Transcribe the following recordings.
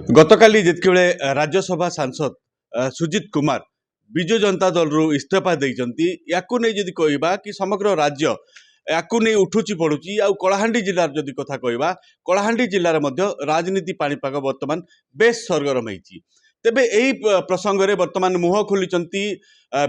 गतकाली जितबे राज्यसभा सांसद सुजित कुमार विजु जनता दल रु इस्तीफा देइचंती याकु नै जदि कहबा कि समग्र राज्य याकु नै उठुची पड़ुची आ कलाहांडी जिल्लार जदि कथा कहबा कलाहांडी जिल्लार मध्य राजनीति पाणीपाग वर्तमान बेस सरगरम होईची। तेबे एही प्रसंग रे वर्तमान मुह खोलिचंती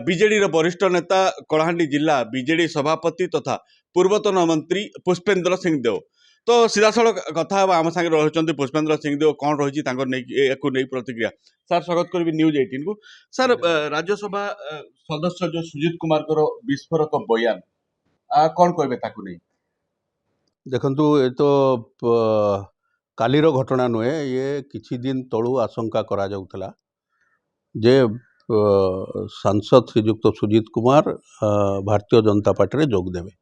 बीजेडी रो वरिष्ठ नेता कलाहांडी जिल्ला बीजेडी सभापति तथा पूर्वतन मंत्री पुष्पेंद्र सिंह देव। तो सीधा सड़क कथा आम सागे रही पुष्पेंद्र सिंह देव कौन रही नहीं प्रतिक्रिया। सर स्वागत करी न्यूज 18 को। सर राज्यसभा सदस्य जो सुजित कुमार को विस्फोरक बयान कौन कहे ताकू नहीं देखंतु ये तो कालीर घटना नुहे, ये किछि दिन तळु आशंका करा जाउथला जे सांसद श्रीयुक्त सुजित कुमार भारतीय जनता पार्टी रे जोग देबे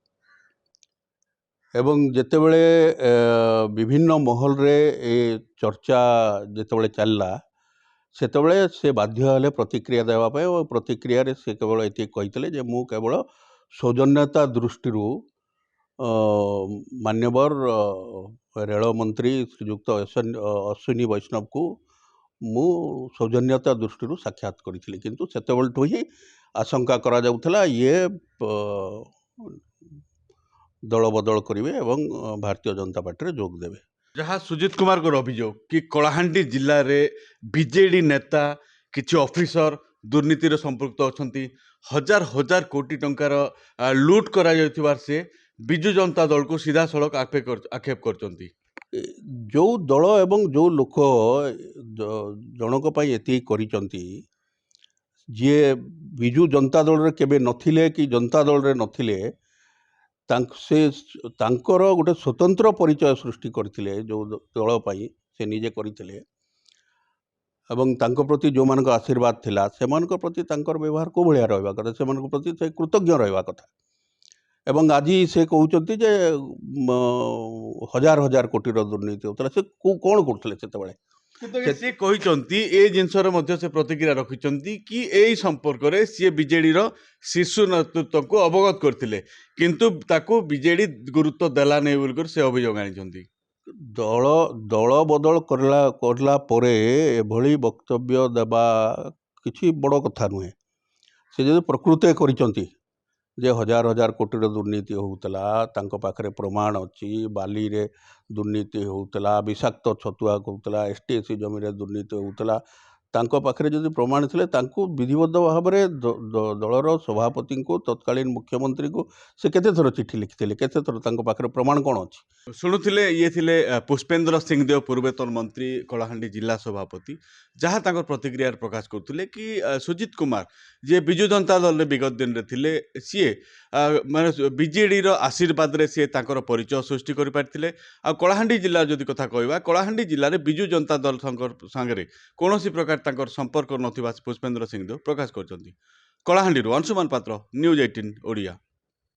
एवं जेतेबेले विभिन्न महल रे ए चर्चा जेतेबेले चलला सेतेबेले से बाध्य हेले प्रतिक्रिया देवा पे और प्रतिक्रिया रे से केवल एति कहितले जे मु केवल सौजन्यता दृष्टि मान्यवर रेल मंत्री श्रीयुक्त अश्विनी वैष्णव को मु सौजन्यता दृष्टि साक्षात करी, किंतु सेतेबेलठू ही आशंका करा जाउथला ये दल बदल करेंगे एवं भारतीय जनता पार्टी रे जोग देवे। जहाँ सुजित कुमार को अभियोग कि कलाहांडी जिले में बीजेडी नेता किछि ऑफिसर दुर्नीतिर संपृक्त अच्छा हजार हजार कोटी टंकार लुट करा जायथिबार से बिजु जनता दल को सीधा सड़क आक्षेप करचंती। जो दल एवं जो लोक जनक पई एति करिचंती जे बिजु जनता दल रे केबे नथिले कि जनता दल रे नथिले तांकर गोटे स्वतंत्र परिचय सृष्टि करथिले जो दल पाई से निजे करथिले एवं तांको प्रति जो मान आशीर्वाद थिला से मान प्रति तांकर व्यवहार को भलिया रहबा कथा, से मान प्रति से कृतज्ञ रहबा कथा। एवं आज से कहउचंती जे हजार हजार कोटी रो दुर्नीति होतला से कोन करथले सेतबेले से कहते ए जिनसर से प्रतिक्रिया रखिंट कि यही संपर्क में सी बीजेडी शीर्ष नेतृत्व को अवगत करते किंतु ताको बीजेडी गुरुत्व देला नहीं बोल से अभियोग आनी। दल बदल करला परे एभली वक्तव्य देवा किछि बड़ कथा नुहे। से जो प्रकृत करिचंती जे हजार हजार कोटी दुर्नीति होउतला तांको पाखरे प्रमाण अच्छी बाली रे दुर्नीति होउतला विषाक्त छतुआ होउतला एसटीएससी जमी रे दुर्नीति होउतला तांको पाखरे जदि प्रमाण थिले तांको विधिबद्ध भाव रे दलर सभापति को तत्कालीन मुख्यमंत्री को से केते थर चिट्ठी लिखिथिले केते थर तांको पाखरे प्रमाण कोन अछि शुणुथिले ये थिले पुष्पेंद्र सिंह देव पूर्वतन मंत्री कलाहांडी जिला सभापति जहाँ तांकर प्रतिक्रिया प्रकाश करथिले कि सुजित कुमार जे बिजु जनता दल विगत दिन रे थिले सी माने बीजेडी रो आशीर्वाद रे सी तांकर परिचय सृष्टि करि पारथिले। आ कलाहांडी जिला जदि कथा कहबा कलाहांडी जिल्ला रे बिजु जनता दल संगे कोनोसी प्रकार तांकर संपर्क नथिबा पुष्पेंद्र सिंह देव प्रकाश करचंती। कलाहांडी अंशुमान पात्र न्यूज 18 ओडिया।